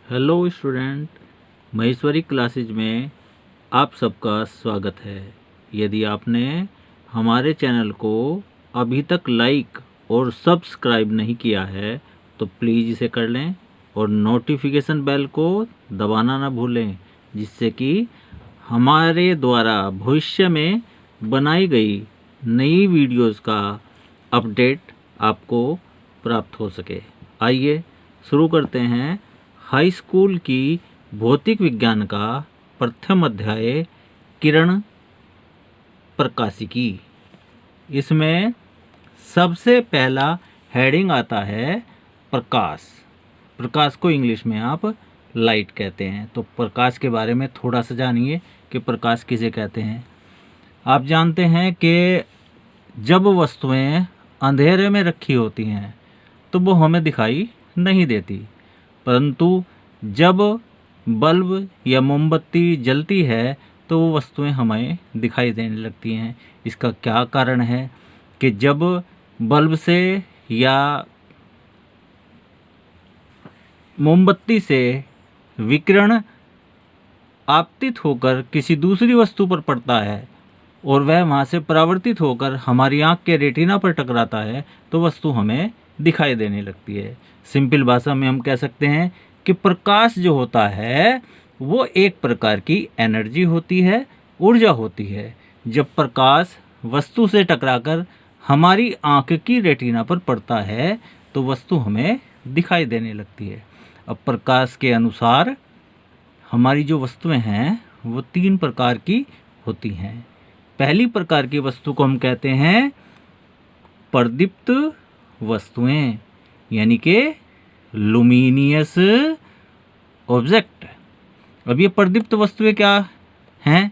Hello student, Maheshwari classes में आप सबका स्वागत है। यदि आपने हमारे चैनल को अभी तक लाइक और सब्सक्राइब नहीं किया है तो प्लीज़ इसे कर लें और नोटिफिकेशन बेल को दबाना ना भूलें, जिससे कि हमारे द्वारा भविष्य में बनाई गई नई वीडियोस का अपडेट आपको प्राप्त हो सके। आइए शुरू करते हैं हाई स्कूल की भौतिक विज्ञान का प्रथम अध्याय किरण प्रकाशिकी। इसमें सबसे पहला हेडिंग आता है प्रकाश। प्रकाश को इंग्लिश में आप लाइट कहते हैं। तो प्रकाश के बारे में थोड़ा सा जानिए कि प्रकाश किसे कहते हैं। आप जानते हैं कि जब वस्तुएं अंधेरे में रखी होती हैं तो वो हमें दिखाई नहीं देती, परंतु जब बल्ब या मोमबत्ती जलती है तो वो वस्तुएं हमें दिखाई देने लगती हैं। इसका क्या कारण है कि जब बल्ब से या मोमबत्ती से विकिरण आपतित होकर किसी दूसरी वस्तु पर पड़ता है और वह वहाँ से परावर्तित होकर हमारी आँख के रेटिना पर टकराता है तो वस्तु हमें दिखाई देने लगती है। सिंपल भाषा में हम कह सकते हैं कि प्रकाश जो होता है वो एक प्रकार की एनर्जी होती है, ऊर्जा होती है। जब प्रकाश वस्तु से टकराकर हमारी आँख की रेटिना पर पड़ता है तो वस्तु हमें दिखाई देने लगती है। अब प्रकाश के अनुसार हमारी जो वस्तुएं हैं वो 3 प्रकार की होती हैं। पहली प्रकार की वस्तु को हम कहते हैं प्रदीप्त वस्तुएं, यानी कि लुमिनियस ऑब्जेक्ट। अब ये प्रदीप्त वस्तुएं क्या हैं?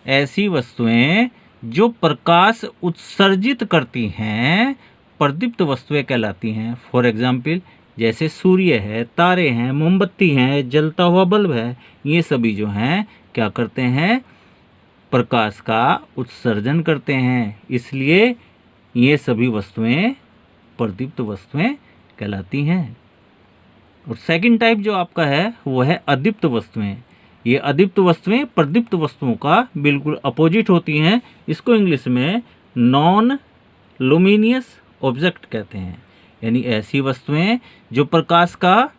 ऐसी वस्तुएं जो प्रकाश उत्सर्जित करती हैं प्रदीप्त वस्तुएं कहलाती हैं। फॉर एग्जाम्पल जैसे सूर्य है, तारे हैं, मोमबत्ती है, जलता हुआ बल्ब है, ये सभी जो हैं क्या करते हैं? प्रकाश का उत्सर्जन करते हैं। इसलिए ये सभी वस्तुएं प्रदीप्त वस्तुएं कहलाती हैं। और सेकंड टाइप जो आपका है वो है अदीप्त वस्तुएं। ये अदीप्त वस्तुएं प्रदीप्त वस्तुओं का बिल्कुल अपोजिट होती हैं। इसको इंग्लिश में नॉन लुमिनियस ऑब्जेक्ट कहते हैं, यानी ऐसी वस्तुएं जो प्रकाश का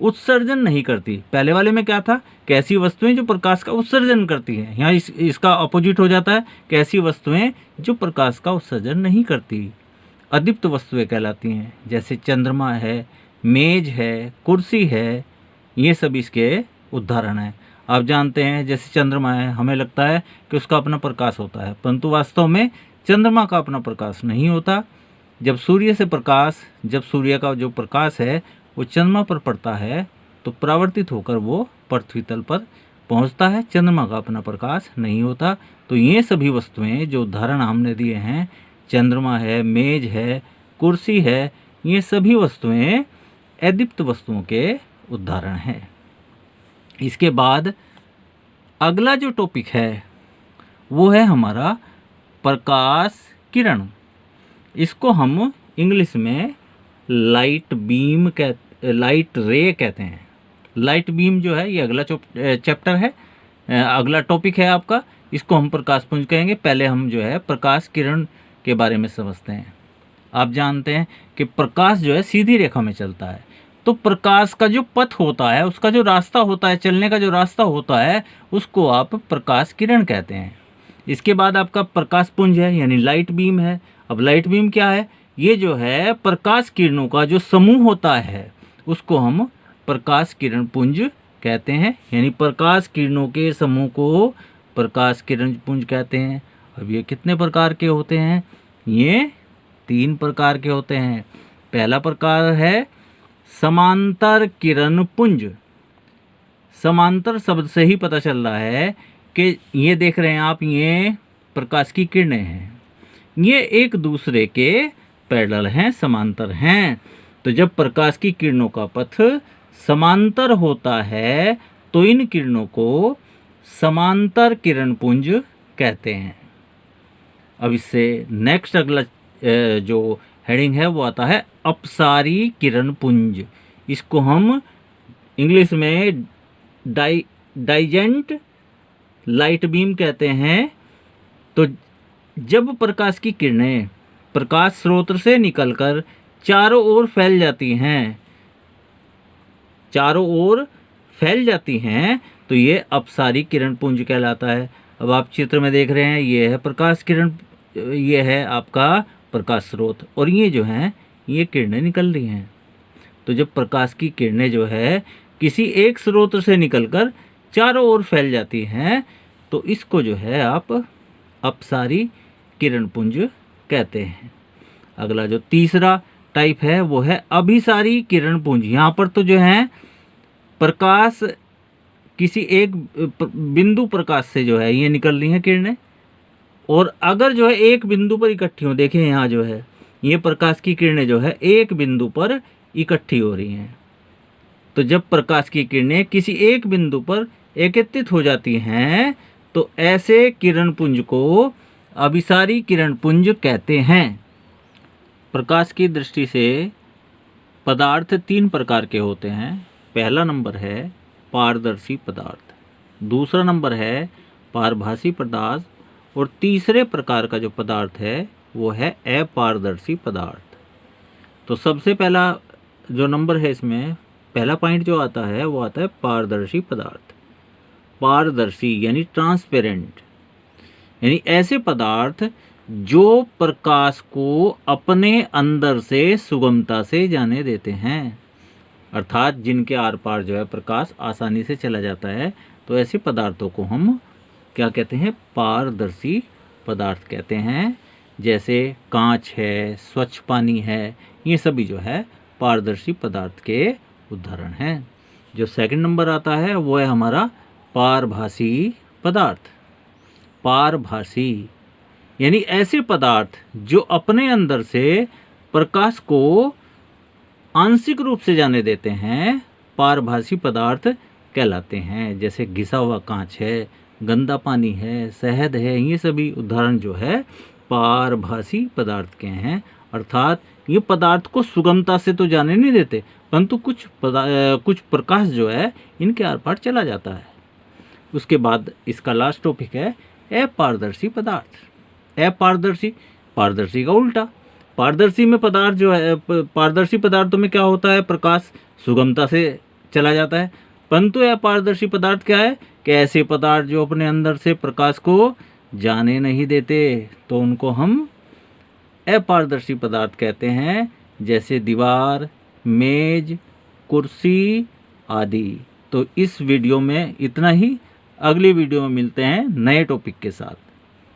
उत्सर्जन नहीं करती। पहले वाले में क्या था कि ऐसी वस्तुएं जो प्रकाश का उत्सर्जन करती हैं। यहाँ इसका अपोजिट हो जाता है कि ऐसी वस्तुएं जो प्रकाश का उत्सर्जन नहीं करती, अदीप्त वस्तुएं कहलाती हैं। जैसे चंद्रमा है, मेज है, कुर्सी है, ये सब इसके उदाहरण हैं। आप जानते हैं जैसे चंद्रमा है, हमें लगता है कि उसका अपना प्रकाश होता है, परंतु वास्तव में चंद्रमा का अपना प्रकाश नहीं होता। जब सूर्य का जो प्रकाश है वो चंद्रमा पर पड़ता है तो परावर्तित होकर वो पृथ्वी तल पर पहुंचता है। चंद्रमा का अपना प्रकाश नहीं होता। तो ये सभी वस्तुएं जो उदाहरण हमने दिए हैं, चंद्रमा है, मेज है, कुर्सी है, ये सभी वस्तुएं अदीप्त वस्तुओं के उदाहरण हैं। इसके बाद अगला जो टॉपिक है वो है हमारा प्रकाश किरण। इसको हम इंग्लिश में लाइट रे कहते हैं। लाइट बीम जो है ये अगला चैप्टर है, अगला टॉपिक है आपका। इसको हम प्रकाश पुंज कहेंगे। पहले हम जो है प्रकाश किरण के बारे में समझते हैं। आप जानते हैं कि प्रकाश जो है सीधी रेखा में चलता है, तो प्रकाश का जो पथ होता है, उसका जो रास्ता होता है, चलने का जो रास्ता होता है, उसको आप प्रकाश किरण कहते हैं। इसके बाद आपका प्रकाश पुंज है, यानी लाइट बीम है। अब लाइट बीम क्या है? ये जो है प्रकाश किरणों का जो समूह होता है उसको हम प्रकाश किरण पुंज कहते हैं, यानी प्रकाश किरणों के समूह को प्रकाश किरण पुंज कहते हैं। अब ये कितने प्रकार के होते हैं? ये 3 प्रकार के होते हैं। पहला प्रकार है समांतर किरण पुंज। समांतर शब्द से ही पता चल रहा है कि ये देख रहे हैं आप, ये प्रकाश की किरणें हैं, ये एक दूसरे के पैरेलल हैं, समांतर हैं। तो जब प्रकाश की किरणों का पथ समांतर होता है तो इन किरणों को समांतर किरण पुंज कहते हैं। अब इससे नेक्स्ट अगला जो हेडिंग है वो आता है अपसारी किरण पुंज। इसको हम इंग्लिश में डाइजेंट लाइट बीम कहते हैं। तो जब प्रकाश की किरणें प्रकाश स्रोत से निकलकर चारों ओर फैल जाती हैं, चारों ओर फैल जाती हैं, तो ये अपसारी किरण पुंज कहलाता है। अब आप चित्र में देख रहे हैं, ये है प्रकाश किरण, ये है आपका प्रकाश स्रोत, और ये जो हैं ये किरणें निकल रही हैं। तो जब प्रकाश की किरणें जो है किसी एक स्रोत से निकलकर चारों ओर फैल जाती हैं, तो इसको जो है आप अपसारी किरण पुंज कहते हैं। अगला जो तीसरा टाइप है वो है अभिसारी किरण पुंज। यहाँ पर तो जो है प्रकाश किसी एक बिंदु प्रकाश से जो है ये निकल रही हैं किरणें, और अगर जो है एक बिंदु पर इकट्ठी हो, देखें यहाँ जो है ये प्रकाश की किरणें जो है एक बिंदु पर इकट्ठी हो रही हैं। तो जब प्रकाश की किरणें किसी एक बिंदु पर एकत्रित हो जाती हैं, तो ऐसे किरण पुंज को अभिसारी किरण पुंज कहते हैं। प्रकाश की दृष्टि से पदार्थ 3 प्रकार के होते हैं। पहला नंबर है पारदर्शी पदार्थ, दूसरा नंबर है पारभासी पदार्थ, और तीसरे प्रकार का जो पदार्थ है वो है अपारदर्शी पदार्थ। तो सबसे पहला जो नंबर है इसमें पहला पॉइंट जो आता है वो आता है पारदर्शी पदार्थ। पारदर्शी यानी ट्रांसपेरेंट, यानी ऐसे पदार्थ जो प्रकाश को अपने अंदर से सुगमता से जाने देते हैं, अर्थात जिनके आर पार जो है प्रकाश आसानी से चला जाता है, तो ऐसे पदार्थों को हम क्या कहते हैं? पारदर्शी पदार्थ कहते हैं। जैसे कांच है, स्वच्छ पानी है, ये सभी जो है पारदर्शी पदार्थ के उदाहरण हैं। जो सेकंड नंबर आता है वो है हमारा पारभासी पदार्थ। पारभासी यानी ऐसे पदार्थ जो अपने अंदर से प्रकाश को आंशिक रूप से जाने देते हैं, पारभासी पदार्थ कहलाते हैं। जैसे घिसा हुआ कांच है, गंदा पानी है, शहद है, ये सभी उदाहरण जो है पारभासी पदार्थ के हैं। अर्थात ये पदार्थ को सुगमता से तो जाने नहीं देते, परंतु कुछ प्रकाश जो है इनके आर पार चला जाता है। उसके बाद इसका लास्ट टॉपिक है अपारदर्शी पदार्थ। अपारदर्शी, पारदर्शी का उल्टा। पारदर्शी में पदार्थ जो है, पारदर्शी पदार्थों में क्या होता है? प्रकाश सुगमता से चला जाता है। परंतु अपारदर्शी पदार्थ क्या है? कि ऐसे पदार्थ जो अपने अंदर से प्रकाश को जाने नहीं देते, तो उनको हम अपारदर्शी पदार्थ कहते हैं। जैसे दीवार, मेज, कुर्सी आदि। तो इस वीडियो में इतना ही। अगली वीडियो में मिलते हैं नए टॉपिक के साथ।